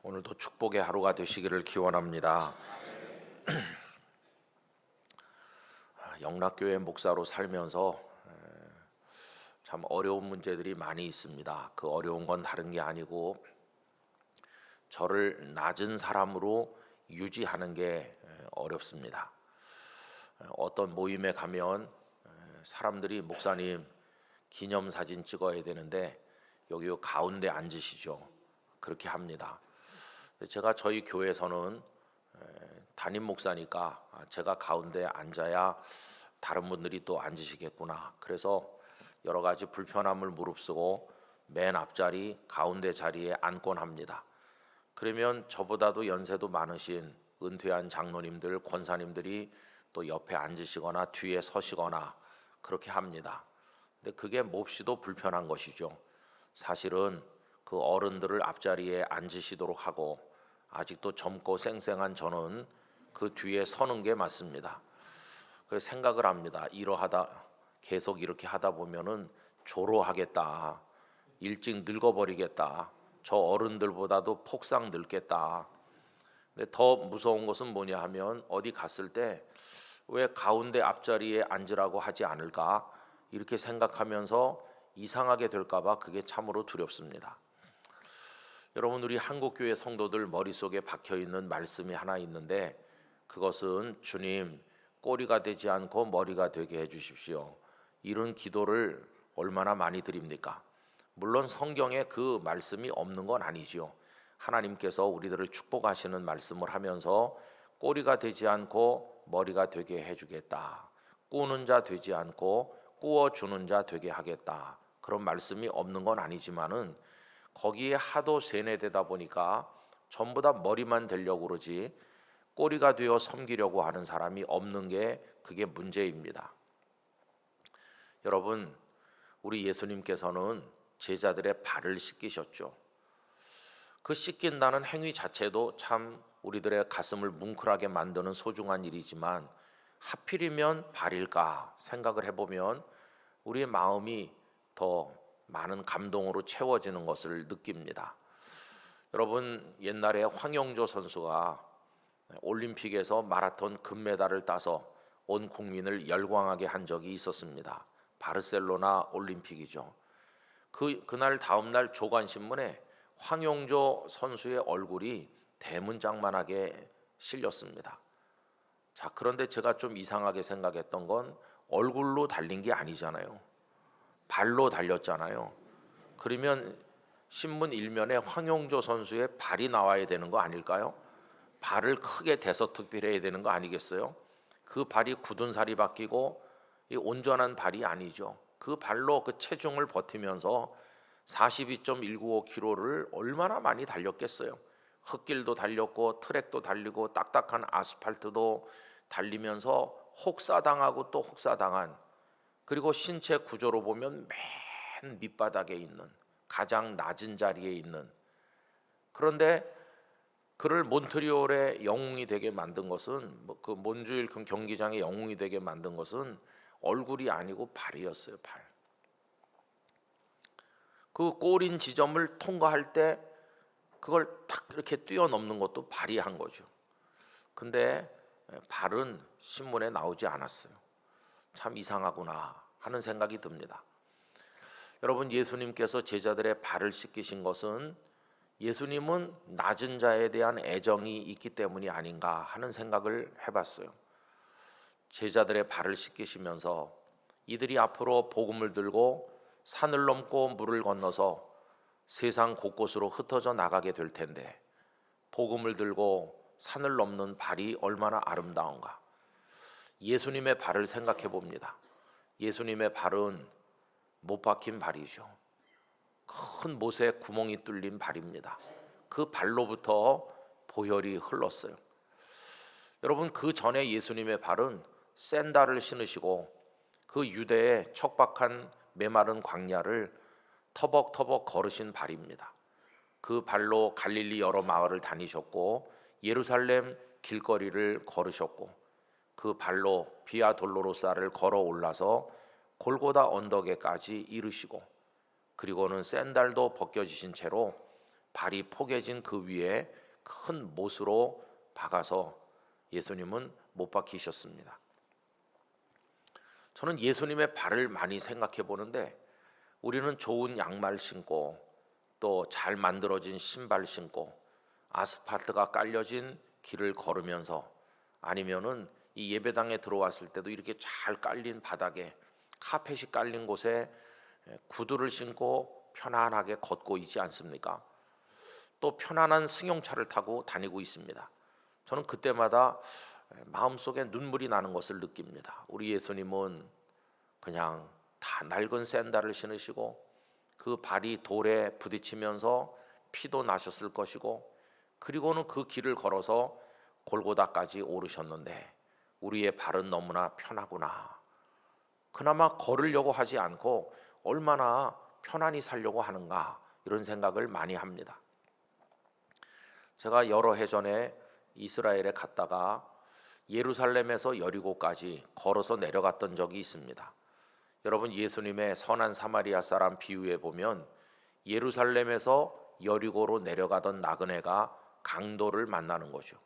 오늘도 축복의 하루가 되시기를 기원합니다. 영락교회 목사로 살면서 참 어려운 문제들이 많이 있습니다. 그 어려운 건 다른 게 아니고 저를 낮은 사람으로 유지하는 게 어렵습니다. 어떤 모임에 가면 사람들이 목사님 기념사진 찍어야 되는데 여기 가운데 앉으시죠. 그렇게 합니다. 제가 저희 교회에서는 담임 목사니까 제가 가운데 앉아야 다른 분들이 또 앉으시겠구나. 그래서 여러 가지 불편함을 무릅쓰고 맨 앞자리 가운데 자리에 앉곤 합니다. 그러면 저보다도 연세도 많으신 은퇴한 장로님들, 권사님들이 또 옆에 앉으시거나 뒤에 서시거나 그렇게 합니다. 근데 그게 몹시도 불편한 것이죠. 사실은 그 어른들을 앞자리에 앉으시도록 하고 아직도 젊고 쌩쌩한 저는 그 뒤에 서는 게 맞습니다. 그래서 생각을 합니다. 계속 이렇게 하다 보면은 조로하겠다. 일찍 늙어버리겠다. 저 어른들보다도 폭삭 늙겠다. 근데 더 무서운 것은 뭐냐 하면 어디 갔을 때 왜 가운데 앞자리에 앉으라고 하지 않을까 이렇게 생각하면서 이상하게 될까봐 그게 참으로 두렵습니다. 여러분, 우리 한국교회 성도들 머릿속에 박혀있는 말씀이 하나 있는데 그것은 주님 꼬리가 되지 않고 머리가 되게 해주십시오. 이런 기도를 얼마나 많이 드립니까? 물론 성경에 그 말씀이 없는 건 아니지요. 하나님께서 우리들을 축복하시는 말씀을 하면서 꼬리가 되지 않고 머리가 되게 해주겠다. 꾸는 자 되지 않고 꾸어주는 자 되게 하겠다. 그런 말씀이 없는 건 아니지만은 거기에 하도 세뇌되다 보니까 전부 다 머리만 되려고 그러지 꼬리가 되어 섬기려고 하는 사람이 없는 게 그게 문제입니다. 여러분, 우리 예수님께서는 제자들의 발을 씻기셨죠. 그 씻긴다는 행위 자체도 참 우리들의 가슴을 뭉클하게 만드는 소중한 일이지만 하필이면 발일까 생각을 해보면 우리의 마음이 더 많은 감동으로 채워지는 것을 느낍니다. 여러분, 옛날에 황영조 선수가 올림픽에서 마라톤 금메달을 따서 온 국민을 열광하게 한 적이 있었습니다. 바르셀로나 올림픽이죠. 그날 다음날 조간신문에 황영조 선수의 얼굴이 대문짝만하게 실렸습니다. 자, 그런데 제가 좀 이상하게 생각했던 건 얼굴로 달린 게 아니잖아요. 발로 달렸잖아요. 그러면 신문 일면에 황영조 선수의 발이 나와야 되는 거 아닐까요? 발을 크게 대서특필해야 되는 거 아니겠어요? 그 발이 굳은 살이 바뀌고 온전한 발이 아니죠. 그 발로 그 체중을 버티면서 42.195km를 얼마나 많이 달렸겠어요. 흙길도 달렸고 트랙도 달리고 딱딱한 아스팔트도 달리면서 혹사당하고 또 혹사당한, 그리고 신체 구조로 보면 맨 밑바닥에 있는 가장 낮은 자리에 있는, 그런데 그를 몬트리올의 영웅이 되게 만든 것은 그 몬주일 경기장의 영웅이 되게 만든 것은 얼굴이 아니고 발이었어요. 발. 그 꼬린 지점을 통과할 때 그걸 탁 이렇게 뛰어넘는 것도 발이 한 거죠. 근데 발은 신문에 나오지 않았어요. 참 이상하구나 하는 생각이 듭니다. 여러분, 예수님께서 제자들의 발을 씻기신 것은 예수님은 낮은 자에 대한 애정이 있기 때문이 아닌가 하는 생각을 해봤어요. 제자들의 발을 씻기시면서 이들이 앞으로 복음을 들고 산을 넘고 물을 건너서 세상 곳곳으로 흩어져 나가게 될 텐데 복음을 들고 산을 넘는 발이 얼마나 아름다운가. 예수님의 발을 생각해 봅니다. 예수님의 발은 못 박힌 발이죠. 큰 못에 구멍이 뚫린 발입니다. 그 발로부터 보혈이 흘렀어요. 여러분, 그 전에 예수님의 발은 샌들을 신으시고 그 유대의 척박한 메마른 광야를 터벅터벅 걸으신 발입니다. 그 발로 갈릴리 여러 마을을 다니셨고 예루살렘 길거리를 걸으셨고 그 발로 비아 돌로로사를 걸어 올라서 골고다 언덕에까지 이르시고 그리고는 샌들도 벗겨지신 채로 발이 포개진 그 위에 큰 못으로 박아서 예수님은 못 박히셨습니다. 저는 예수님의 발을 많이 생각해 보는데, 우리는 좋은 양말 신고 또 잘 만들어진 신발 신고 아스팔트가 깔려진 길을 걸으면서, 아니면은 이 예배당에 들어왔을 때도 이렇게 잘 깔린 바닥에 카펫이 깔린 곳에 구두를 신고 편안하게 걷고 있지 않습니까? 또 편안한 승용차를 타고 다니고 있습니다. 저는 그때마다 마음속에 눈물이 나는 것을 느낍니다. 우리 예수님은 그냥 다 낡은 샌들을 신으시고 그 발이 돌에 부딪히면서 피도 나셨을 것이고, 그리고는 그 길을 걸어서 골고다까지 오르셨는데 우리의 발은 너무나 편하구나. 그나마 걸으려고 하지 않고 얼마나 편안히 살려고 하는가, 이런 생각을 많이 합니다. 제가 여러 해 전에 이스라엘에 갔다가 예루살렘에서 여리고까지 걸어서 내려갔던 적이 있습니다. 여러분, 예수님의 선한 사마리아 사람 비유에 보면 예루살렘에서 여리고로 내려가던 나그네가 강도를 만나는 거죠.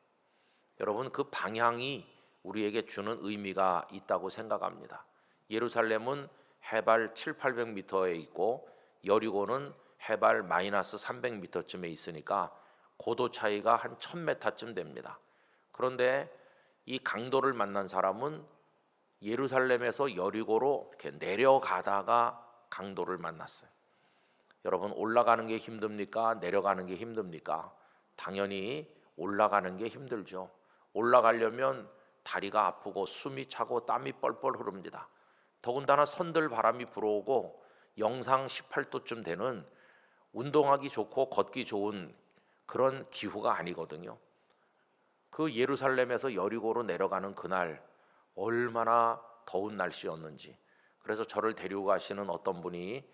여러분, 그 방향이 우리에게 주는 의미가 있다고 생각합니다. 예루살렘은 해발 700~800m에 있고 여리고는 해발 마이너스 300m쯤에 있으니까 고도 차이가 한 1000m쯤 됩니다. 그런데 이 강도를 만난 사람은 예루살렘에서 여리고로 이렇게 내려가다가 강도를 만났어요. 여러분, 올라가는 게 힘듭니까? 내려가는 게 힘듭니까? 당연히 올라가는 게 힘들죠. 올라가려면 다리가 아프고 숨이 차고 땀이 뻘뻘 흐릅니다. 더군다나 선들 바람이 불어오고 영상 18도쯤 되는 운동하기 좋고 걷기 좋은 그런 기후가 아니거든요. 그 예루살렘에서 여리고로 내려가는 그날 얼마나 더운 날씨였는지. 그래서 저를 데리고 가시는 어떤 분이,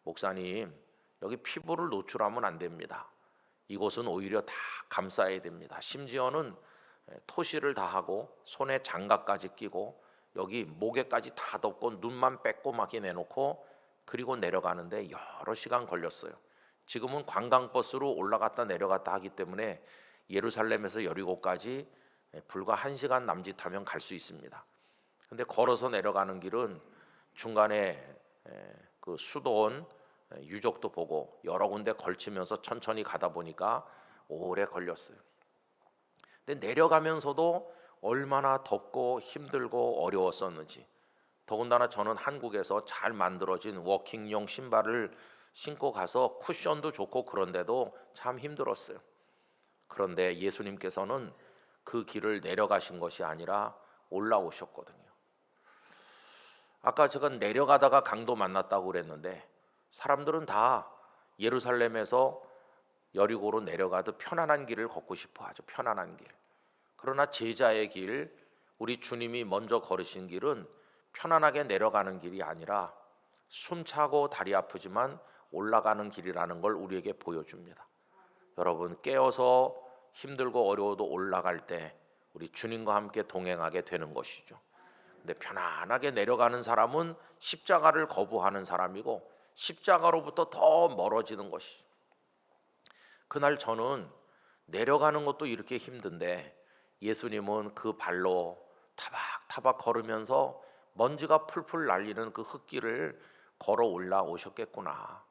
목사님, 여기 피부를 노출하면 안 됩니다. 이곳은 오히려 다 감싸야 됩니다. 심지어는 토시를 다 하고 손에 장갑까지 끼고 여기 목에까지 다 덮고 눈만 빼꼼하게 내놓고 그리고 내려가는데 여러 시간 걸렸어요. 지금은 관광버스로 올라갔다 내려갔다 하기 때문에 예루살렘에서 여리고까지 불과 1시간 남짓하면 갈 수 있습니다. 근데 걸어서 내려가는 길은 중간에 그 수도원 유적도 보고 여러 군데 걸치면서 천천히 가다 보니까 오래 걸렸어요. 근데 내려가면서도 얼마나 덥고 힘들고 어려웠었는지. 더군다나 저는 한국에서 잘 만들어진 워킹용 신발을 신고 가서 쿠션도 좋고 그런데도 참 힘들었어요. 그런데 예수님께서는 그 길을 내려가신 것이 아니라 올라오셨거든요. 아까 제가 내려가다가 강도 만났다고 그랬는데, 사람들은 다 예루살렘에서 여리고로 내려가듯 편안한 길을 걷고 싶어 하죠. 편안한 길. 그러나 제자의 길, 우리 주님이 먼저 걸으신 길은 편안하게 내려가는 길이 아니라 숨차고 다리 아프지만 올라가는 길이라는 걸 우리에게 보여줍니다. 여러분, 깨어서 힘들고 어려워도 올라갈 때 우리 주님과 함께 동행하게 되는 것이죠. 근데 편안하게 내려가는 사람은 십자가를 거부하는 사람이고 십자가로부터 더 멀어지는 것이죠. 그날 저는 내려가는 것도 이렇게 힘든데 예수님은 그 발로 타박타박 걸으면서 먼지가 풀풀 날리는 그 흙길을 걸어 올라오셨겠구나.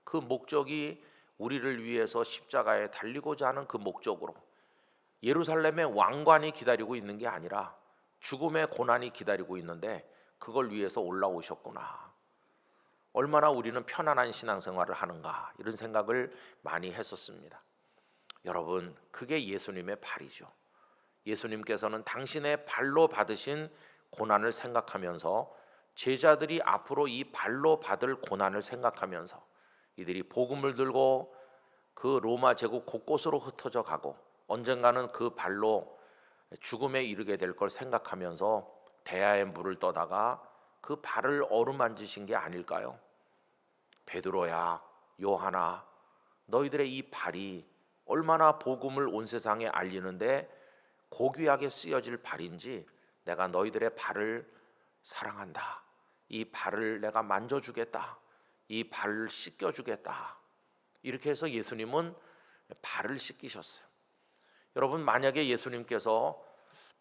그 목적이 우리를 위해서 십자가에 달리고자 하는 그 목적으로 예루살렘의 왕관이 기다리고 있는 게 아니라 죽음의 고난이 기다리고 있는데 그걸 위해서 올라오셨구나. 얼마나 우리는 편안한 신앙생활을 하는가, 이런 생각을 많이 했었습니다. 여러분, 그게 예수님의 발이죠. 예수님께서는 당신의 발로 받으신 고난을 생각하면서 제자들이 앞으로 이 발로 받을 고난을 생각하면서 이들이 복음을 들고 그 로마 제국 곳곳으로 흩어져 가고 언젠가는 그 발로 죽음에 이르게 될 걸 생각하면서 대야의 물을 떠다가 그 발을 어루만지신 게 아닐까요? 베드로야, 요한아, 너희들의 이 발이 얼마나 복음을 온 세상에 알리는데 고귀하게 쓰여질 발인지 내가 너희들의 발을 사랑한다. 이 발을 내가 만져주겠다. 이 발을 씻겨주겠다. 이렇게 해서 예수님은 발을 씻기셨어요. 여러분, 만약에 예수님께서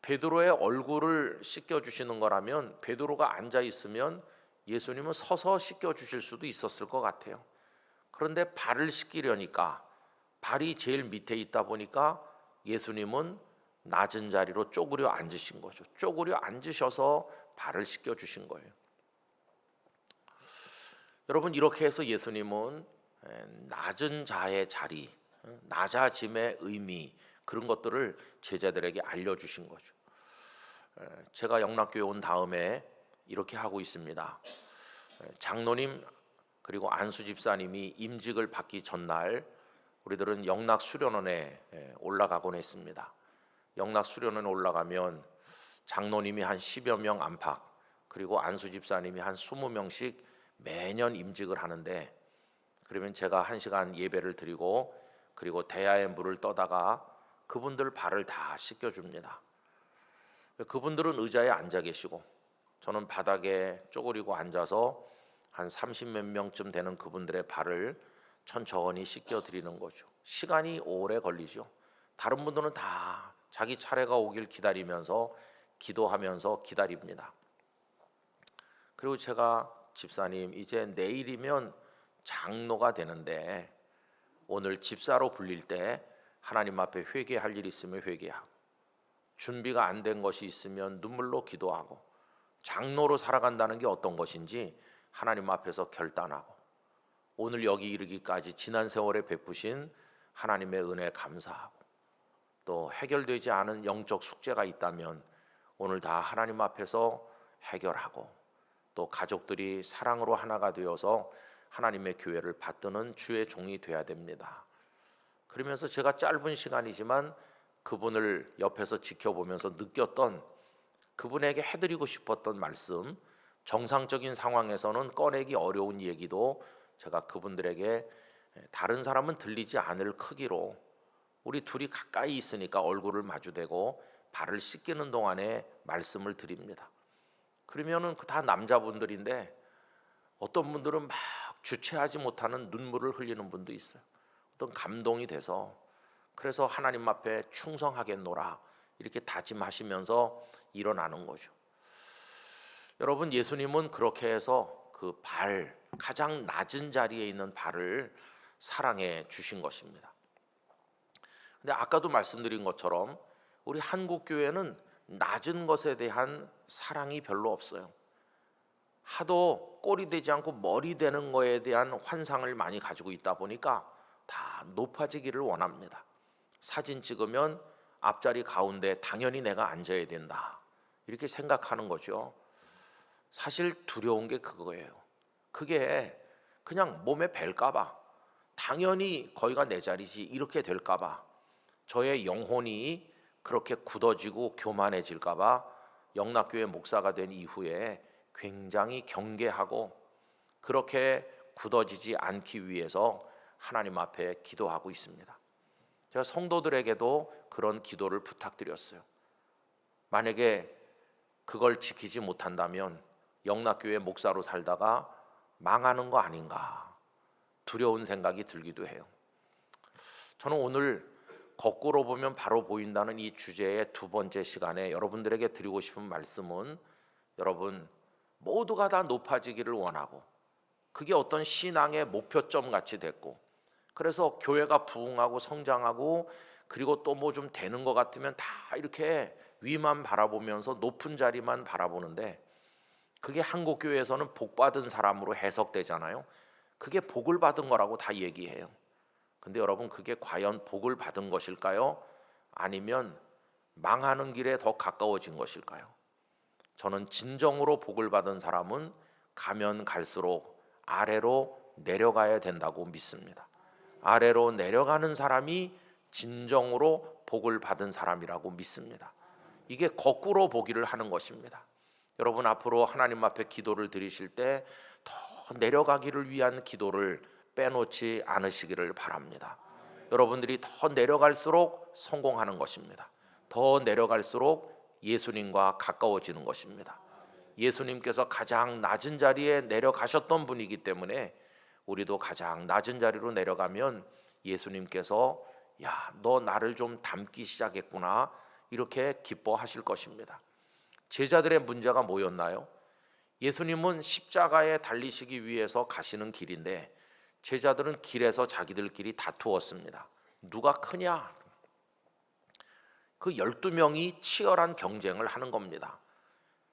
베드로의 얼굴을 씻겨 주시는 거라면 베드로가 앉아 있으면 예수님은 서서 씻겨 주실 수도 있었을 것 같아요. 그런데 발을 씻기려니까 발이 제일 밑에 있다 보니까 예수님은 낮은 자리로 쪼그려 앉으신 거죠. 쪼그려 앉으셔서 발을 씻겨 주신 거예요. 여러분, 이렇게 해서 예수님은 낮은 자의 자리, 낮아짐의 의미, 그런 것들을 제자들에게 알려주신 거죠. 제가 영락교회 온 다음에 이렇게 하고 있습니다. 장로님 그리고 안수 집사님이 임직을 받기 전날 우리들은 영락 수련원에 올라가곤 했습니다. 영락 수련원에 올라가면 장로님이 한 10여 명 안팎, 그리고 안수 집사님이 한 20명씩 매년 임직을 하는데, 그러면 제가 1시간 예배를 드리고 그리고 대야의 물을 떠다가 그분들 발을 다 씻겨줍니다. 그분들은 의자에 앉아 계시고 저는 바닥에 쪼그리고 앉아서 한 30몇 명쯤 되는 그분들의 발을 천천히 씻겨드리는 거죠. 시간이 오래 걸리죠. 다른 분들은 다 자기 차례가 오길 기다리면서 기도하면서 기다립니다. 그리고 제가 집사님, 이제 내일이면 장로가 되는데 오늘 집사로 불릴 때 하나님 앞에 회개할 일이 있으면 회개하고, 준비가 안 된 것이 있으면 눈물로 기도하고, 장로로 살아간다는 게 어떤 것인지 하나님 앞에서 결단하고, 오늘 여기 이르기까지 지난 세월에 베푸신 하나님의 은혜 감사하고, 또 해결되지 않은 영적 숙제가 있다면 오늘 다 하나님 앞에서 해결하고, 또 가족들이 사랑으로 하나가 되어서 하나님의 교회를 받드는 주의 종이 되어야 됩니다. 그러면서 제가 짧은 시간이지만 그분을 옆에서 지켜보면서 느꼈던, 그분에게 해드리고 싶었던 말씀, 정상적인 상황에서는 꺼내기 어려운 얘기도 제가 그분들에게 다른 사람은 들리지 않을 크기로, 우리 둘이 가까이 있으니까 얼굴을 마주대고 발을 씻기는 동안에 말씀을 드립니다. 그러면은 다 남자분들인데 어떤 분들은 막 주체하지 못하는 눈물을 흘리는 분도 있어요. 어떤 감동이 돼서, 그래서 하나님 앞에 충성하겠노라 이렇게 다짐하시면서 일어나는 거죠. 여러분, 예수님은 그렇게 해서 그 발, 가장 낮은 자리에 있는 발을 사랑해 주신 것입니다. 근데 아까도 말씀드린 것처럼 우리 한국 교회는 낮은 것에 대한 사랑이 별로 없어요. 하도 꼴이 되지 않고 머리 되는 거에 대한 환상을 많이 가지고 있다 보니까 다 높아지기를 원합니다. 사진 찍으면 앞자리 가운데 당연히 내가 앉아야 된다, 이렇게 생각하는 거죠. 사실 두려운 게 그거예요. 그게 그냥 몸에 뵐까봐, 당연히 거기가 내 자리지 이렇게 될까봐, 저의 영혼이 그렇게 굳어지고 교만해질까봐 영락교회 목사가 된 이후에 굉장히 경계하고, 그렇게 굳어지지 않기 위해서 하나님 앞에 기도하고 있습니다. 제가 성도들에게도 그런 기도를 부탁드렸어요. 만약에 그걸 지키지 못한다면 영락교회 목사로 살다가 망하는 거 아닌가 두려운 생각이 들기도 해요. 저는 오늘 거꾸로 보면 바로 보인다는 이 주제의 두 번째 시간에 여러분들에게 드리고 싶은 말씀은, 여러분 모두가 다 높아지기를 원하고 그게 어떤 신앙의 목표점 같이 됐고, 그래서 교회가 부흥하고 성장하고 그리고 또 뭐 좀 되는 것 같으면 다 이렇게 위만 바라보면서 높은 자리만 바라보는데, 그게 한국 교회에서는 복 받은 사람으로 해석되잖아요. 그게 복을 받은 거라고 다 얘기해요. 근데 여러분, 그게 과연 복을 받은 것일까요? 아니면 망하는 길에 더 가까워진 것일까요? 저는 진정으로 복을 받은 사람은 가면 갈수록 아래로 내려가야 된다고 믿습니다. 아래로 내려가는 사람이 진정으로 복을 받은 사람이라고 믿습니다. 이게 거꾸로 보기를 하는 것입니다. 여러분, 앞으로 하나님 앞에 기도를 드리실 때 더 내려가기를 위한 기도를 빼놓지 않으시기를 바랍니다. 여러분들이 더 내려갈수록 성공하는 것입니다. 더 내려갈수록 예수님과 가까워지는 것입니다. 예수님께서 가장 낮은 자리에 내려가셨던 분이기 때문에 우리도 가장 낮은 자리로 내려가면 예수님께서 야, 너 나를 좀 닮기 시작했구나, 이렇게 기뻐하실 것입니다. 제자들의 문제가 뭐였나요? 예수님은 십자가에 달리시기 위해서 가시는 길인데 제자들은 길에서 자기들끼리 다투었습니다. 누가 크냐? 그 12명이 치열한 경쟁을 하는 겁니다.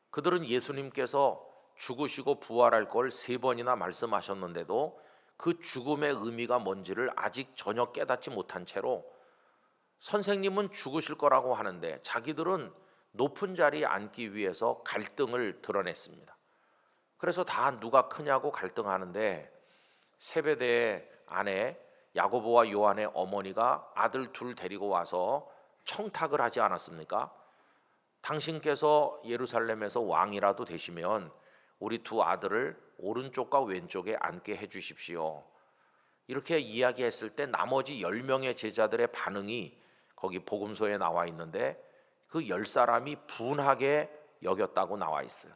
그들은 예수님께서 죽으시고 부활할 걸 3번이나 말씀하셨는데도 그 죽음의 의미가 뭔지를 아직 전혀 깨닫지 못한 채로 선생님은 죽으실 거라고 하는데 자기들은 높은 자리에 앉기 위해서 갈등을 드러냈습니다. 그래서 다 누가 크냐고 갈등하는데 세베대의 아내 야고보와 요한의 어머니가 아들 둘 데리고 와서 청탁을 하지 않았습니까? 당신께서 예루살렘에서 왕이라도 되시면 우리 두 아들을 오른쪽과 왼쪽에 앉게 해주십시오. 이렇게 이야기했을 때 나머지 10명의 제자들의 반응이 거기 복음서에 나와 있는데 그 10사람이 분하게 여겼다고 나와 있어요.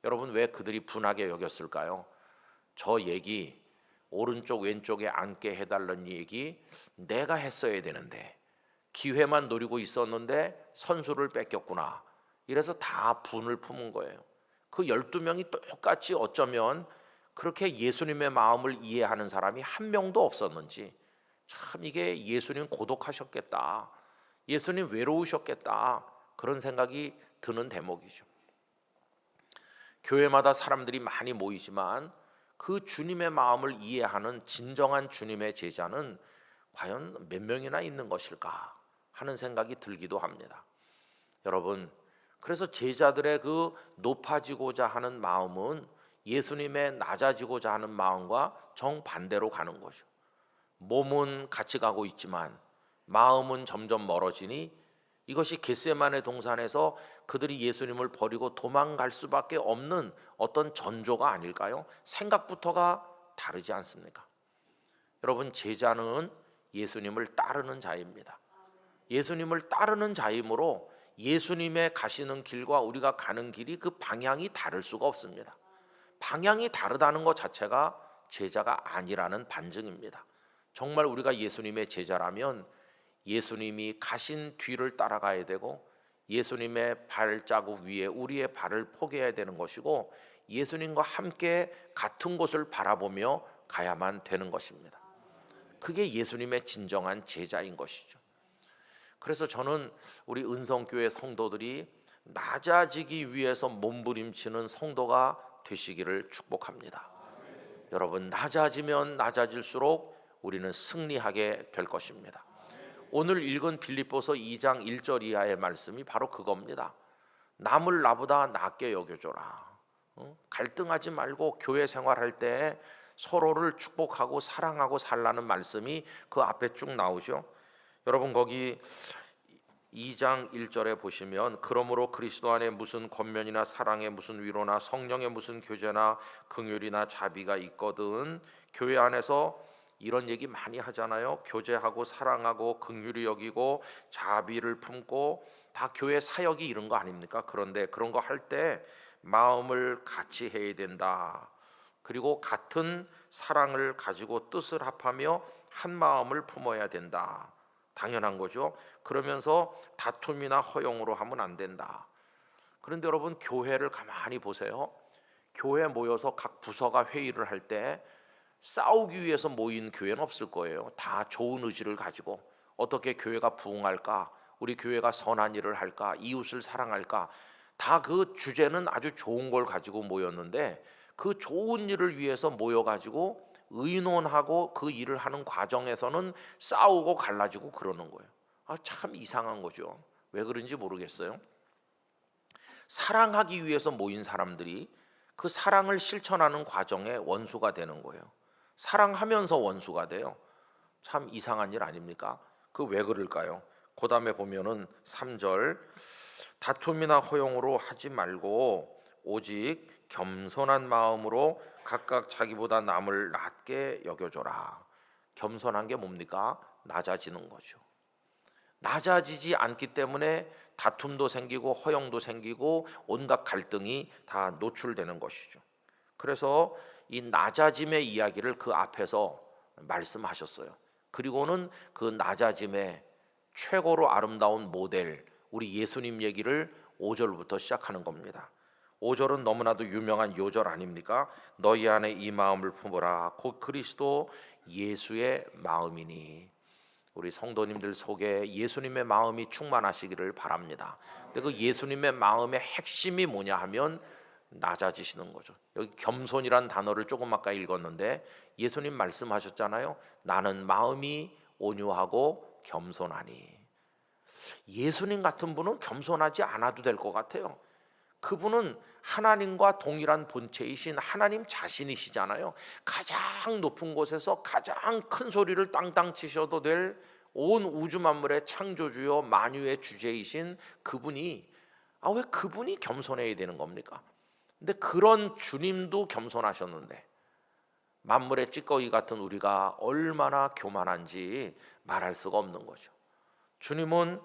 여러분, 왜 그들이 분하게 여겼을까요? 저 얘기, 오른쪽 왼쪽에 앉게 해달라는 얘기 내가 했어야 되는데 기회만 노리고 있었는데 선수를 뺏겼구나, 이래서 다 분을 품은 거예요. 그 12명이 똑같이 어쩌면 그렇게 예수님의 마음을 이해하는 사람이 한 명도 없었는지, 참 이게 예수님 고독하셨겠다, 예수님 외로우셨겠다, 그런 생각이 드는 대목이죠. 교회마다 사람들이 많이 모이지만 그 주님의 마음을 이해하는 진정한 주님의 제자는 과연 몇 명이나 있는 것일까 하는 생각이 들기도 합니다. 여러분, 그래서 제자들의 그 높아지고자 하는 마음은 예수님의 낮아지고자 하는 마음과 정반대로 가는 거죠. 몸은 같이 가고 있지만 마음은 점점 멀어지니 이것이 겟세마네 동산에서 그들이 예수님을 버리고 도망갈 수밖에 없는 어떤 전조가 아닐까요? 생각부터가 다르지 않습니까? 여러분, 제자는 예수님을 따르는 자입니다. 예수님을 따르는 자이므로 예수님의 가시는 길과 우리가 가는 길이 그 방향이 다를 수가 없습니다. 방향이 다르다는 것 자체가 제자가 아니라는 반증입니다. 정말 우리가 예수님의 제자라면 예수님이 가신 뒤를 따라가야 되고 예수님의 발자국 위에 우리의 발을 포개야 되는 것이고 예수님과 함께 같은 곳을 바라보며 가야만 되는 것입니다. 그게 예수님의 진정한 제자인 것이죠. 그래서 저는 우리 은성교회 성도들이 낮아지기 위해서 몸부림치는 성도가 되시기를 축복합니다. 여러분, 낮아지면 낮아질수록 우리는 승리하게 될 것입니다. 오늘 읽은 빌립보서 2장 1절 이하의 말씀이 바로 그겁니다. 남을 나보다 낮게 여겨줘라. 갈등하지 말고 교회 생활할 때 서로를 축복하고 사랑하고 살라는 말씀이 그 앞에 쭉 나오죠. 여러분, 거기 2장 1절에 보시면 그러므로 그리스도 안에 무슨 권면이나 사랑에 무슨 위로나 성령에 무슨 교제나 긍휼이나 자비가 있거든. 교회 안에서 이런 얘기 많이 하잖아요. 교제하고 사랑하고 긍휼히 여기고 자비를 품고 다 교회 사역이 이런 거 아닙니까? 그런데 그런 거 할 때 마음을 같이 해야 된다. 그리고 같은 사랑을 가지고 뜻을 합하며 한 마음을 품어야 된다. 당연한 거죠. 그러면서 다툼이나 허용으로 하면 안 된다. 그런데 여러분, 교회를 가만히 보세요. 교회 모여서 각 부서가 회의를 할 때 싸우기 위해서 모인 교회는 없을 거예요. 다 좋은 의지를 가지고 어떻게 교회가 부흥할까, 우리 교회가 선한 일을 할까, 이웃을 사랑할까, 다 그 주제는 아주 좋은 걸 가지고 모였는데 그 좋은 일을 위해서 모여가지고 의논하고 그 일을 하는 과정에서는 싸우고 갈라지고 그러는 거예요. 참 이상한 거죠. 왜 그런지 모르겠어요. 사랑하기 위해서 모인 사람들이 그 사랑을 실천하는 과정에 원수가 되는 거예요. 사랑하면서 원수가 돼요. 참 이상한 일 아닙니까? 그 왜 그럴까요? 그 다음에 보면은 3절 다툼이나 허용으로 하지 말고 오직 겸손한 마음으로 각각 자기보다 남을 낮게 여겨줘라. 겸손한 게 뭡니까? 낮아지는 거죠. 낮아지지 않기 때문에 다툼도 생기고 허용도 생기고 온갖 갈등이 다 노출되는 것이죠. 그래서 이 낮아짐의 이야기를 그 앞에서 말씀하셨어요. 그리고는 그 낮아짐의 최고로 아름다운 모델 우리 예수님 얘기를 5절부터 시작하는 겁니다. 5절은 너무나도 유명한 요절 아닙니까? 너희 안에 이 마음을 품으라 곧 그리스도 예수의 마음이니. 우리 성도님들 속에 예수님의 마음이 충만하시기를 바랍니다. 근데 그 예수님의 마음의 핵심이 뭐냐 하면 낮아지시는 거죠. 여기 겸손이란 단어를 조금 아까 읽었는데 예수님 말씀하셨잖아요. 나는 마음이 온유하고 겸손하니. 예수님 같은 분은 겸손하지 않아도 될 것 같아요. 그분은 하나님과 동일한 본체이신 하나님 자신이시잖아요. 가장 높은 곳에서 가장 큰 소리를 땅땅 치셔도 될 온 우주 만물의 창조주요 만유의 주제이신 그분이 왜 그분이 겸손해야 되는 겁니까? 근데 그런 주님도 겸손하셨는데 만물의 찌꺼기 같은 우리가 얼마나 교만한지 말할 수가 없는 거죠. 주님은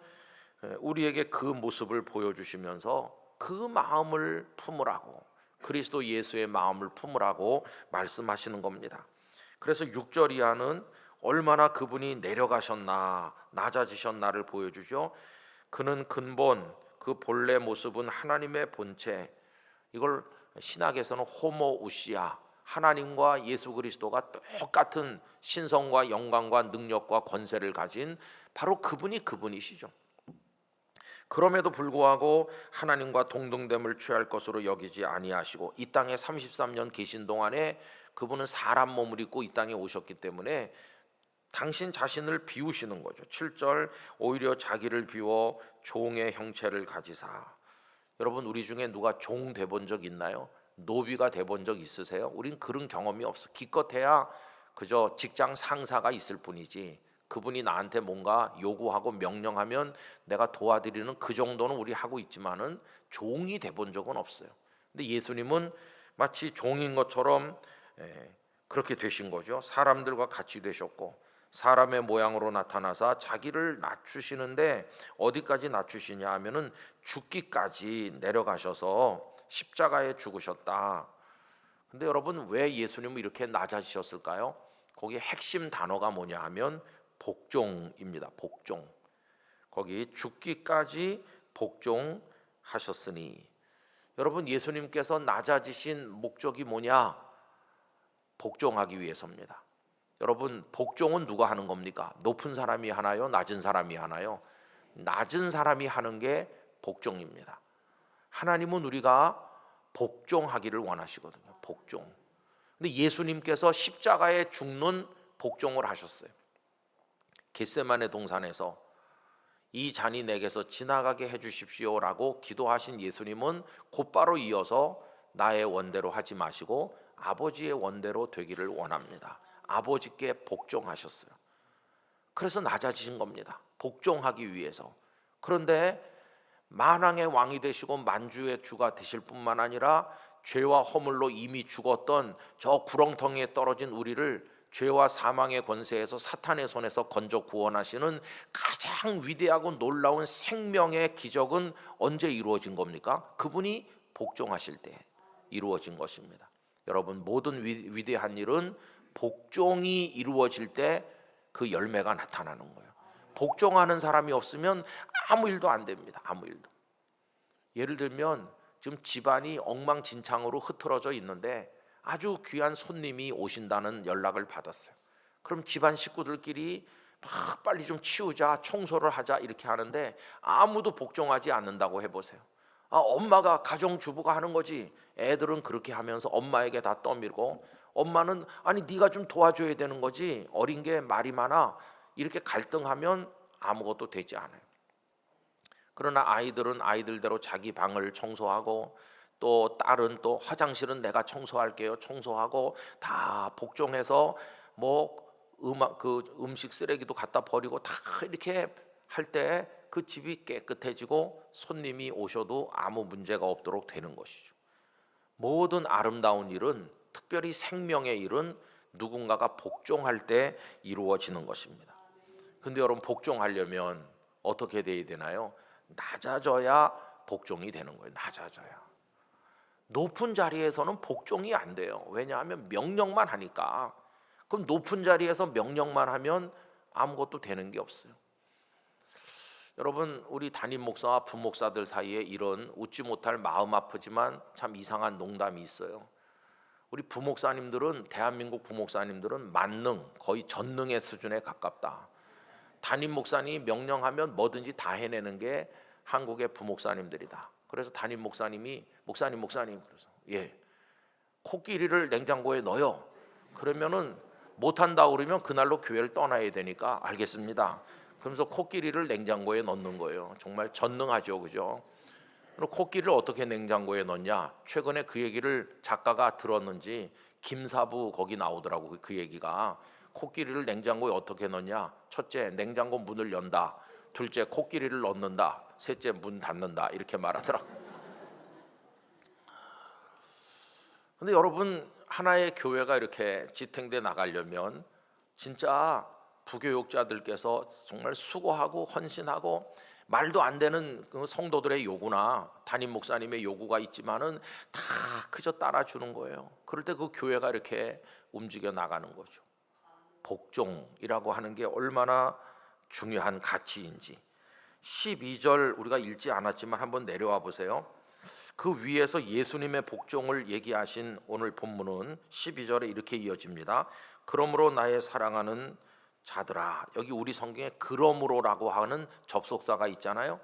우리에게 그 모습을 보여주시면서 그 마음을 품으라고, 그리스도 예수의 마음을 품으라고 말씀하시는 겁니다. 그래서 6절 이하는 얼마나 그분이 내려가셨나 낮아지셨나를 보여주죠. 그는 근본 그 본래 모습은 하나님의 본체, 이걸 신학에서는 호모우시아, 하나님과 예수 그리스도가 똑같은 신성과 영광과 능력과 권세를 가진 바로 그분이 그분이시죠. 그럼에도 불구하고 하나님과 동등됨을 취할 것으로 여기지 아니하시고 이 땅에 33년 계신 동안에 그분은 사람 몸을 입고 이 땅에 오셨기 때문에 당신 자신을 비우시는 거죠. 7절 오히려 자기를 비워 종의 형체를 가지사. 여러분 우리 중에 누가 종 돼본 적 있나요? 노비가 돼본 적 있으세요? 우린 그런 경험이 없어. 기껏해야 그저 직장 상사가 있을 뿐이지 그분이 나한테 뭔가 요구하고 명령하면 내가 도와드리는 그 정도는 우리 하고 있지만은 종이 돼본 적은 없어요. 근데 예수님은 마치 종인 것처럼 그렇게 되신 거죠. 사람들과 같이 되셨고 사람의 모양으로 나타나사 자기를 낮추시는데 어디까지 낮추시냐 하면은 죽기까지 내려가셔서 십자가에 죽으셨다. 근데 여러분 왜 예수님은 이렇게 낮아지셨을까요? 거기 핵심 단어가 뭐냐 하면 복종입니다. 복종. 거기 죽기까지 복종하셨으니. 여러분 예수님께서 낮아지신 목적이 뭐냐? 복종하기 위해서입니다. 여러분 복종은 누가 하는 겁니까? 높은 사람이 하나요? 낮은 사람이 하나요? 낮은 사람이 하는 게 복종입니다. 하나님은 우리가 복종하기를 원하시거든요. 복종. 근데 예수님께서 십자가에 죽는 복종을 하셨어요. 겟세마네 동산에서 이 잔이 내게서 지나가게 해주십시오라고 기도하신 예수님은 곧바로 이어서 나의 원대로 하지 마시고 아버지의 원대로 되기를 원합니다. 아버지께 복종하셨어요. 그래서 낮아지신 겁니다. 복종하기 위해서. 그런데 만왕의 왕이 되시고 만주의 주가 되실 뿐만 아니라 죄와 허물로 이미 죽었던 저 구렁텅이에 떨어진 우리를 죄와 사망의 권세에서 사탄의 손에서 건져 구원하시는 가장 위대하고 놀라운 생명의 기적은 언제 이루어진 겁니까? 그분이 복종하실 때 이루어진 것입니다. 여러분 모든 위대한 일은 복종이 이루어질 때 그 열매가 나타나는 거예요. 복종하는 사람이 없으면 아무 일도 안 됩니다. 아무 일도. 예를 들면 지금 집안이 엉망진창으로 흐트러져 있는데 아주 귀한 손님이 오신다는 연락을 받았어요. 그럼 집안 식구들끼리 막 빨리 좀 치우자, 청소를 하자 이렇게 하는데 아무도 복종하지 않는다고 해보세요. 엄마가 가정주부가 하는 거지. 애들은 그렇게 하면서 엄마에게 다 떠밀고 엄마는 아니 네가 좀 도와줘야 되는 거지. 어린 게 말이 많아. 이렇게 갈등하면 아무것도 되지 않아요. 그러나 아이들은 아이들대로 자기 방을 청소하고 또 딸은 또 화장실은 내가 청소할게요. 청소하고 다 복종해서 음식 쓰레기도 갖다 버리고 다 이렇게 할 때 그 집이 깨끗해지고 손님이 오셔도 아무 문제가 없도록 되는 것이죠. 모든 아름다운 일은 특별히 생명의 일은 누군가가 복종할 때 이루어지는 것입니다. 근데 여러분 복종하려면 어떻게 돼야 되나요? 낮아져야 복종이 되는 거예요. 낮아져야. 높은 자리에서는 복종이 안 돼요. 왜냐하면 명령만 하니까. 그럼 높은 자리에서 명령만 하면 아무것도 되는 게 없어요. 여러분, 우리 담임 목사와 부목사들 사이에 이런 웃지 못할 마음 아프지만 참 이상한 농담이 있어요. 우리 부목사님들은, 대한민국 부목사님들은 만능, 거의 전능의 수준에 가깝다. 담임 목사님이 명령하면 뭐든지 다 해내는 게 한국의 부목사님들이다. 그래서 담임 목사님이 목사님 그래서 예, 코끼리를 냉장고에 넣어요. 그러면은 못한다 그러면 그날로 교회를 떠나야 되니까 알겠습니다. 그러면서 코끼리를 냉장고에 넣는 거예요. 정말 전능하죠, 그죠? 그럼 코끼리를 어떻게 냉장고에 넣냐? 최근에 그 얘기를 작가가 들었는지 김사부 거기 나오더라고. 그 얘기가 코끼리를 냉장고에 어떻게 넣냐? 첫째, 냉장고 문을 연다. 둘째, 코끼리를 넣는다. 셋째, 문 닫는다. 이렇게 말하더라고. 근데 여러분, 하나의 교회가 이렇게 지탱돼 나가려면 진짜 부교육자들께서 정말 수고하고 헌신하고, 말도 안 되는 그 성도들의 요구나 담임 목사님의 요구가 있지만은 다 그저 따라주는 거예요. 그럴 때 그 교회가 이렇게 움직여 나가는 거죠. 복종이라고 하는 게 얼마나 중요한 가치인지. 12절 우리가 읽지 않았지만 한번 내려와 보세요. 그 위에서 예수님의 복종을 얘기하신 오늘 본문은 12절에 이렇게 이어집니다. 그러므로 나의 사랑하는 자들아. 여기 우리 성경에 그러므로라고 하는 접속사가 있잖아요.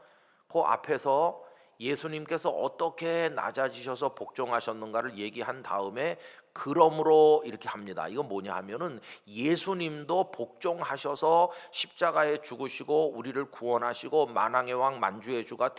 그 앞에서 예수님께서 어떻게 낮아지셔서 복종하셨는가를 얘기한 다음에 그러므로 이렇게 합니다. 이건 뭐냐 하면은 예수님도 복종하셔서 십자가에 죽으시고 우리를 구원하시고 만왕의 왕 만주의 주가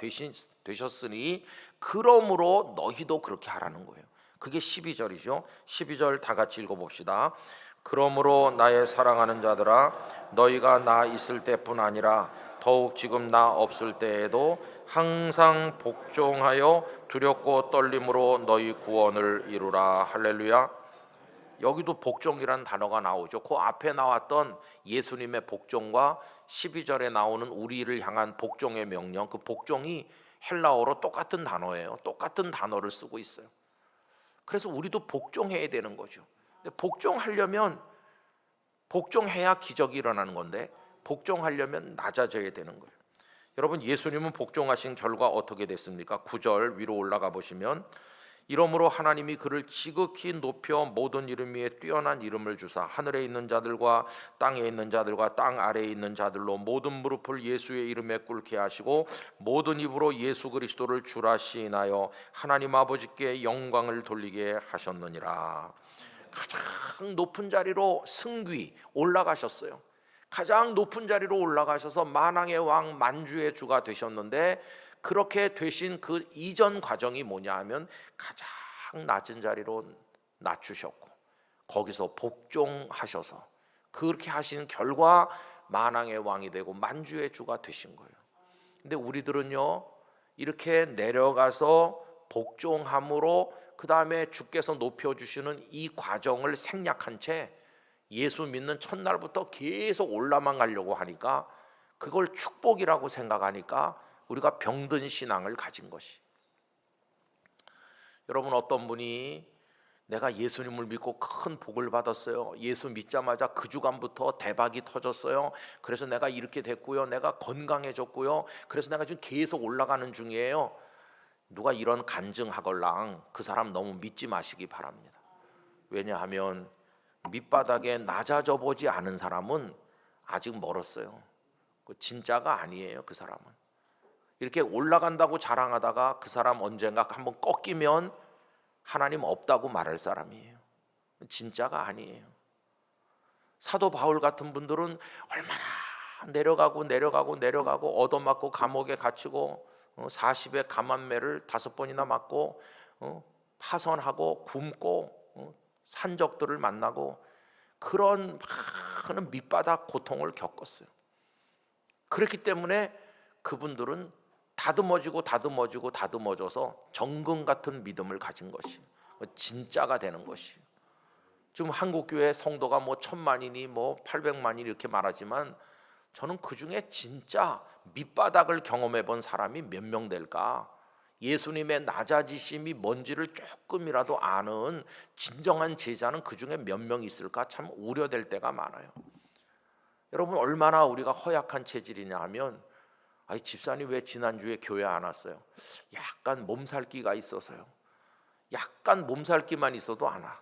되셨으니 그러므로 너희도 그렇게 하라는 거예요. 그게 12절이죠. 12절 다 같이 읽어봅시다. 그러므로 나의 사랑하는 자들아, 너희가 나 있을 때뿐 아니라 더욱 지금 나 없을 때에도 항상 복종하여 두렵고 떨림으로 너희 구원을 이루라. 할렐루야. 여기도 복종이라는 단어가 나오죠. 그 앞에 나왔던 예수님의 복종과 12절에 나오는 우리를 향한 복종의 명령, 그 복종이 헬라어로 똑같은 단어예요. 똑같은 단어를 쓰고 있어요. 그래서 우리도 복종해야 되는 거죠. 복종하려면, 복종해야 기적이 일어나는 건데 복종하려면 낮아져야 되는 거예요. 여러분, 예수님은 복종하신 결과 어떻게 됐습니까? 9절 위로 올라가 보시면 이러므로 하나님이 그를 지극히 높여 모든 이름 위에 뛰어난 이름을 주사 하늘에 있는 자들과 땅에 있는 자들과 땅 아래에 있는 자들로 모든 무릎을 예수의 이름에 꿇게 하시고 모든 입으로 예수 그리스도를 주라 시인하여 하나님 아버지께 영광을 돌리게 하셨느니라. 가장 높은 자리로 승귀 올라가셨어요. 가장 높은 자리로 올라가셔서 만왕의 왕 만주의 주가 되셨는데, 그렇게 되신 그 이전 과정이 뭐냐 하면 가장 낮은 자리로 낮추셨고 거기서 복종하셔서 그렇게 하신 결과 만왕의 왕이 되고 만주의 주가 되신 거예요. 근데 우리들은요, 이렇게 내려가서 복종함으로 그 다음에 주께서 높여주시는 이 과정을 생략한 채 예수 믿는 첫날부터 계속 올라만 가려고 하니까, 그걸 축복이라고 생각하니까 우리가 병든 신앙을 가진 것이. 여러분, 어떤 분이 내가 예수님을 믿고 큰 복을 받았어요. 예수 믿자마자 그 주간부터 대박이 터졌어요. 그래서 내가 이렇게 됐고요. 내가 건강해졌고요. 그래서 내가 지금 계속 올라가는 중이에요. 누가 이런 간증하걸랑 그 사람 너무 믿지 마시기 바랍니다. 왜냐하면 밑바닥에 낮아져 보지 않은 사람은 아직 멀었어요. 그 진짜가 아니에요. 그 사람은 이렇게 올라간다고 자랑하다가 그 사람 언젠가 한번 꺾이면 하나님 없다고 말할 사람이에요. 진짜가 아니에요. 사도 바울 같은 분들은 얼마나 내려가고 얻어맞고 감옥에 갇히고 40의 감한매를 5번이나 맞고 파선하고 굶고 산적들을 만나고 그런 많은 밑바닥 고통을 겪었어요. 그렇기 때문에 그분들은 다듬어져서 정금 같은 믿음을 가진 것이 진짜가 되는 것이. 지금 한국교회 성도가 1000만이니 800만이니 이렇게 말하지만 저는 그 중에 진짜 밑바닥을 경험해 본 사람이 몇 명 될까? 예수님의 낮아지심이 뭔지를 조금이라도 아는 진정한 제자는 그 중에 몇 명 있을까? 참 우려될 때가 많아요. 여러분, 얼마나 우리가 허약한 체질이냐 하면, 아이, 집사님 왜 지난주에 교회 안 왔어요? 약간 몸살기가 있어서요. 약간 몸살기만 있어도 안 와.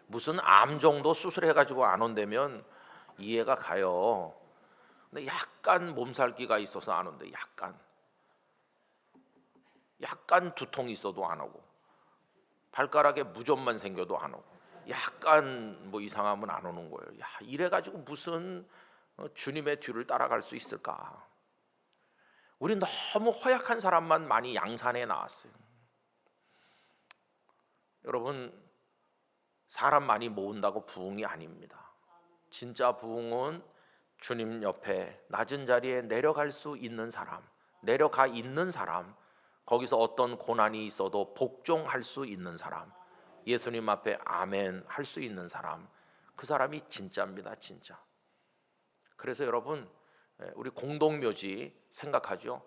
무슨 암 정도 수술해가지고 안 온다면 이해가 가요. 근데 약간 몸살기가 있어서 안 온대. 약간 두통이 있어도 안 오고, 발가락에 무좀만 생겨도 안 오고, 약간 뭐 이상하면 안 오는 거예요. 야, 이래가지고 무슨 주님의 뒤를 따라갈 수 있을까? 우리 너무 허약한 사람만 많이 양산해 나왔어요. 여러분, 사람 많이 모은다고 부흥이 아닙니다. 진짜 부흥은 주님 옆에 낮은 자리에 내려갈 수 있는 사람, 내려가 있는 사람, 거기서 어떤 고난이 있어도 복종할 수 있는 사람, 예수님 앞에 아멘 할 수 있는 사람, 그 사람이 진짜입니다. 진짜. 그래서 여러분, 우리 공동묘지 생각하죠.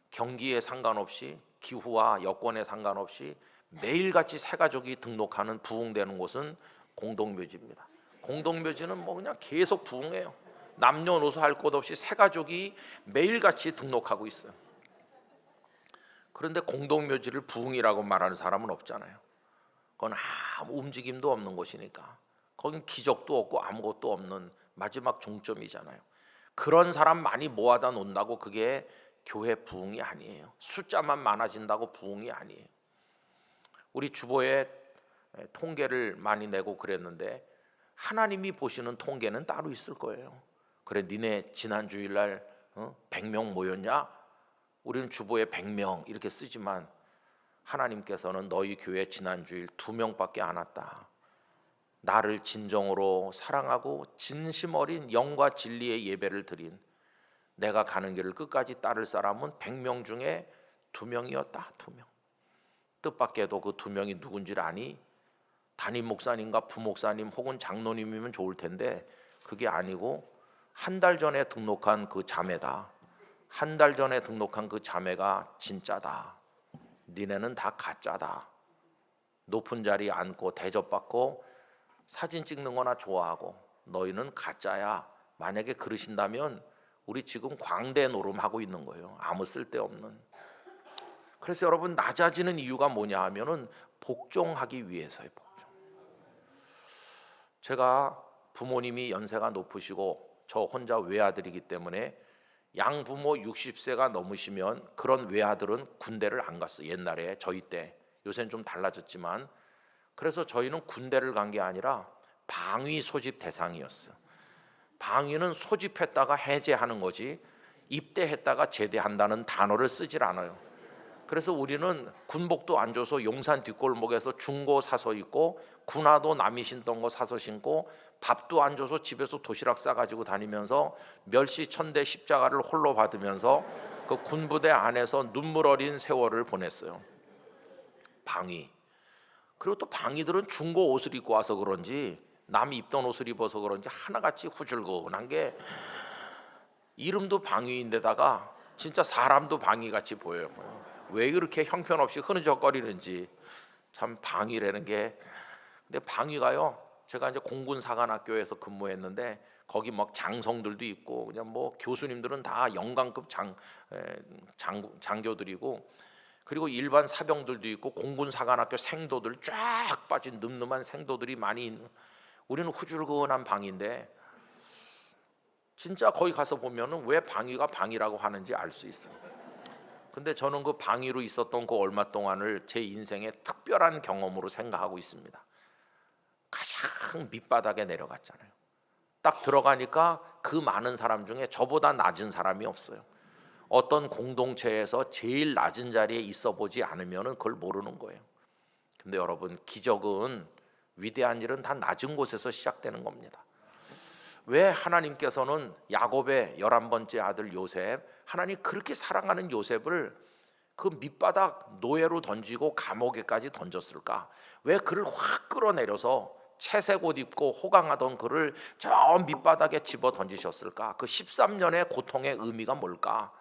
경기에 상관없이, 기후와 여건에 상관없이 매일같이 새 가족이 등록하는 부흥되는 곳은 공동묘지입니다. 공동묘지는 뭐 그냥 계속 부흥해요. 남녀노소 할 것 없이 새 가족이 매일같이 등록하고 있어요. 그런데 공동묘지를 부흥이라고 말하는 사람은 없잖아요. 그건 아무 움직임도 없는 곳이니까. 거긴 기적도 없고 아무것도 없는 마지막 종점이잖아요. 그런 사람 많이 모아다 놓는다고 그게 교회 부흥이 아니에요. 숫자만 많아진다고 부흥이 아니에요. 우리 주보에 통계를 많이 내고 그랬는데, 하나님이 보시는 통계는 따로 있을 거예요. 그래, 니네 지난 주일날 100명 모였냐? 우리는 주보에 100명 이렇게 쓰지만 하나님께서는 너희 교회 지난 주일 2명밖에 안 왔다. 나를 진정으로 사랑하고 진심 어린 영과 진리의 예배를 드린, 내가 가는 길을 끝까지 따를 사람은 100명 중에 2명이었다. 2명. 뜻밖에도 그 2명이 누군지를 아니? 담임 목사님과 부목사님 혹은 장로님이면 좋을 텐데 그게 아니고, 한 달 전에 등록한 그 자매다. 한 달 전에 등록한 그 자매가 진짜다. 니네는 다 가짜다. 높은 자리에 앉고 대접받고 사진 찍는 거나 좋아하고 너희는 가짜야. 만약에 그러신다면 우리 지금 광대 노름하고 있는 거예요. 아무 쓸데없는. 그래서 여러분, 낮아지는 이유가 뭐냐 하면은 복종하기 위해서예요. 복종. 제가 부모님이 연세가 높으시고 저 혼자 외아들이기 때문에 양부모 60세가 넘으시면 그런 외아들은 군대를 안 갔어요. 옛날에 저희 때. 요새는 좀 달라졌지만, 그래서 저희는 군대를 간 게 아니라 방위 소집 대상이었어요. 방위는 소집했다가 해제하는 거지 입대했다가 제대한다는 단어를 쓰질 않아요. 그래서 우리는 군복도 안 줘서 용산 뒷골목에서 중고 사서 입고, 군화도 남이 신던 거 사서 신고, 밥도 안 줘서 집에서 도시락 싸가지고 다니면서 멸시 천대 십자가를 홀로 받으면서 그 군부대 안에서 눈물 어린 세월을 보냈어요. 방위. 그리고 또 방위들은 중고 옷을 입고 와서 그런지, 남이 입던 옷을 입어서 그런지 하나같이 후줄근한 게, 이름도 방위인데다가 진짜 사람도 방위같이 보여요. 왜 그렇게 형편없이 흐느적거리는지. 참 방위라는 게. 근데 방위가요, 제가 이제 공군사관학교에서 근무했는데 거기 막 장성들도 있고 그냥 뭐 교수님들은 다 영관급 장교들이고, 그리고 일반 사병들도 있고 공군사관학교 생도들 쫙 빠진 늠름한 생도들이 많이 있는, 우리는 후줄근한 방인데 진짜 거기 가서 보면은 왜 방위가 방위라고 하는지 알 수 있어요. 근데 저는 그 방위로 있었던 그 얼마 동안을 제 인생의 특별한 경험으로 생각하고 있습니다. 가장 밑바닥에 내려갔잖아요. 딱 들어가니까 그 많은 사람 중에 저보다 낮은 사람이 없어요. 어떤 공동체에서 제일 낮은 자리에 있어 보지 않으면 그걸 모르는 거예요. 근데 여러분, 기적은, 위대한 일은 다 낮은 곳에서 시작되는 겁니다. 왜 하나님께서는 야곱의 11번째 아들 요셉, 하나님 그렇게 사랑하는 요셉을 그 밑바닥 노예로 던지고 감옥에까지 던졌을까? 왜 그를 확 끌어내려서 채색 옷 입고 호강하던 그를 저 밑바닥에 집어 던지셨을까? 그 13년의 고통의 의미가 뭘까?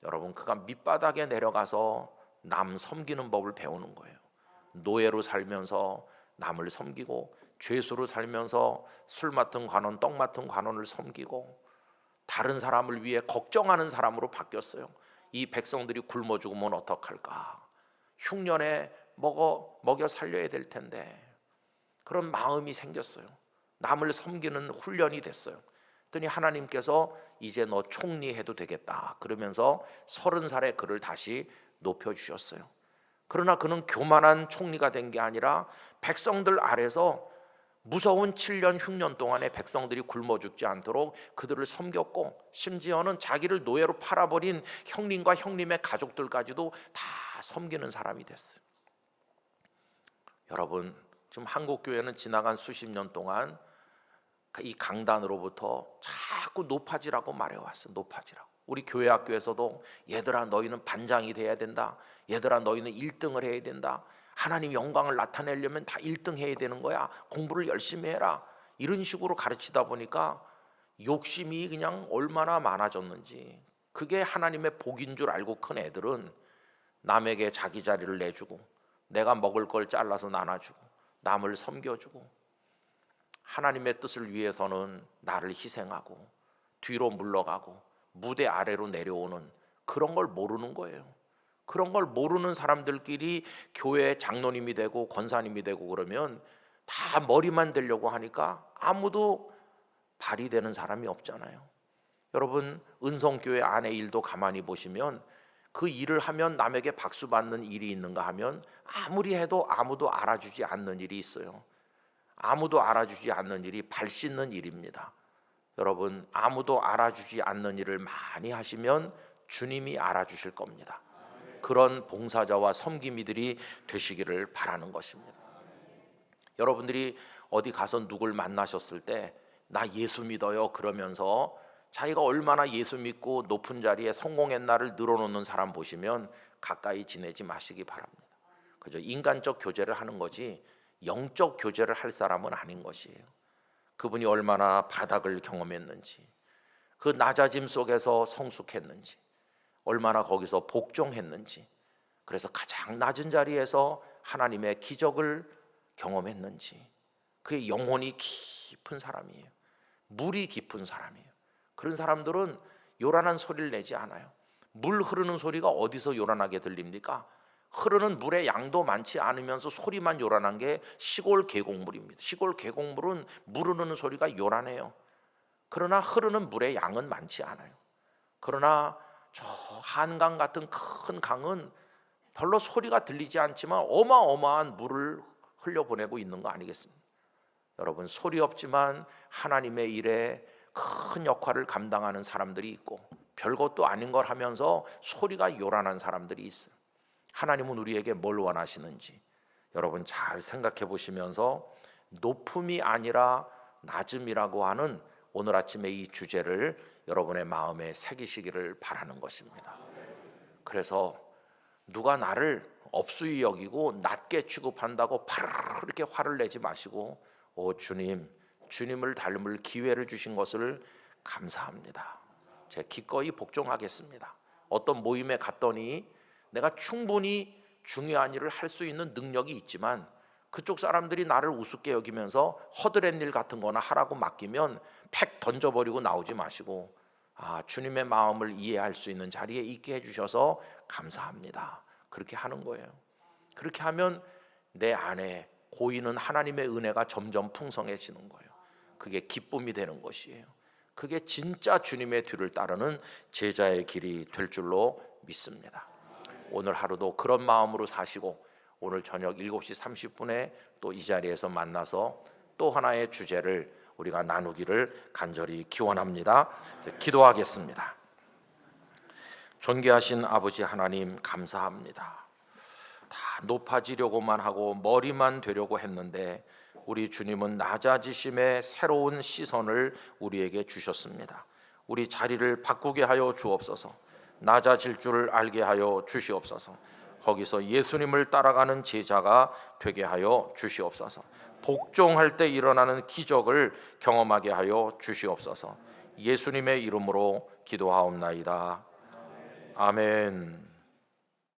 여러분, 그가 밑바닥에 내려가서 남 섬기는 법을 배우는 거예요. 노예로 살면서 남을 섬기고 죄수로 살면서 술 맡은 관원, 떡 맡은 관원을 섬기고 다른 사람을 위해 걱정하는 사람으로 바뀌었어요. 이 백성들이 굶어 죽으면 어떡할까? 흉년에 먹여 살려야 될 텐데 그런 마음이 생겼어요. 남을 섬기는 훈련이 됐어요. 그랬더니 하나님께서 이제 너 총리해도 되겠다 그러면서 30살에 그를 다시 높여주셨어요. 그러나 그는 교만한 총리가 된 게 아니라 백성들 아래서 무서운 7년 흉년 동안에 백성들이 굶어 죽지 않도록 그들을 섬겼고, 심지어는 자기를 노예로 팔아버린 형님과 형님의 가족들까지도 다 섬기는 사람이 됐어요. 여러분, 지금 한국교회는 지나간 수십 년 동안 이 강단으로부터 자꾸 높아지라고 말해왔어요. 높아지라고. 우리 교회 학교에서도 얘들아 너희는 반장이 돼야 된다, 얘들아 너희는 1등을 해야 된다, 하나님 영광을 나타내려면 다 1등 해야 되는 거야, 공부를 열심히 해라, 이런 식으로 가르치다 보니까 욕심이 그냥 얼마나 많아졌는지. 그게 하나님의 복인 줄 알고 큰 애들은 남에게 자기 자리를 내주고 내가 먹을 걸 잘라서 나눠주고 남을 섬겨주고 하나님의 뜻을 위해서는 나를 희생하고 뒤로 물러가고 무대 아래로 내려오는 그런 걸 모르는 거예요. 그런 걸 모르는 사람들끼리 교회 장로님이 되고 권사님이 되고 그러면 다 머리만 되려고 하니까 아무도 발이 되는 사람이 없잖아요. 여러분, 은성교회 안에 일도 가만히 보시면 그 일을 하면 남에게 박수 받는 일이 있는가 하면 아무리 해도 아무도 알아주지 않는 일이 있어요. 아무도 알아주지 않는 일이 발 씻는 일입니다. 여러분, 아무도 알아주지 않는 일을 많이 하시면 주님이 알아주실 겁니다. 그런 봉사자와 섬김이들이 되시기를 바라는 것입니다. 여러분들이 어디 가서 누굴 만나셨을 때 나 예수 믿어요 그러면서 자기가 얼마나 예수 믿고 높은 자리에 성공했나를 늘어놓는 사람 보시면 가까이 지내지 마시기 바랍니다. 그저 인간적 교제를 하는 거지 영적 교제를 할 사람은 아닌 것이에요. 그분이 얼마나 바닥을 경험했는지, 그 낮아짐 속에서 성숙했는지, 얼마나 거기서 복종했는지, 그래서 가장 낮은 자리에서 하나님의 기적을 경험했는지, 그의 영혼이 깊은 사람이에요. 물이 깊은 사람이에요. 그런 사람들은 요란한 소리를 내지 않아요. 물 흐르는 소리가 어디서 요란하게 들립니까? 흐르는 물의 양도 많지 않으면서 소리만 요란한 게 시골 계곡물입니다. 시골 계곡물은 물 흐르는 소리가 요란해요. 그러나 흐르는 물의 양은 많지 않아요. 그러나 저 한강 같은 큰 강은 별로 소리가 들리지 않지만 어마어마한 물을 흘려보내고 있는 거 아니겠습니까? 여러분, 소리 없지만 하나님의 일에 큰 역할을 감당하는 사람들이 있고 별것도 아닌 걸 하면서 소리가 요란한 사람들이 있어요. 하나님은 우리에게 뭘 원하시는지 여러분 잘 생각해 보시면서 높음이 아니라 낮음이라고 하는 오늘 아침에 이 주제를 여러분의 마음에 새기시기를 바라는 것입니다. 그래서 누가 나를 업수히 여기고 낮게 취급한다고 이렇게 화를 내지 마시고, 오 주님, 주님을 닮을 기회를 주신 것을 감사합니다. 제가 기꺼이 복종하겠습니다. 어떤 모임에 갔더니 내가 충분히 중요한 일을 할 수 있는 능력이 있지만 그쪽 사람들이 나를 우습게 여기면서 허드렛 일 같은 거나 하라고 맡기면 팩 던져버리고 나오지 마시고, 주님의 마음을 이해할 수 있는 자리에 있게 해주셔서 감사합니다. 그렇게 하는 거예요. 그렇게 하면 내 안에 고이는 하나님의 은혜가 점점 풍성해지는 거예요. 그게 기쁨이 되는 것이에요. 그게 진짜 주님의 뒤를 따르는 제자의 길이 될 줄로 믿습니다. 오늘 하루도 그런 마음으로 사시고 오늘 저녁 7시 30분에 또 이 자리에서 만나서 또 하나의 주제를 우리가 나누기를 간절히 기원합니다. 기도하겠습니다. 존귀하신 아버지 하나님, 감사합니다. 다 높아지려고만 하고 머리만 되려고 했는데 우리 주님은 낮아지심의 새로운 시선을 우리에게 주셨습니다. 우리 자리를 바꾸게 하여 주옵소서. 낮아질 줄 알게 하여 주시옵소서. 거기서 예수님을 따라가는 제자가 되게 하여 주시옵소서. 복종할 때 일어나는 기적을 경험하게 하여 주시옵소서. 예수님의 이름으로 기도하옵나이다. 아멘.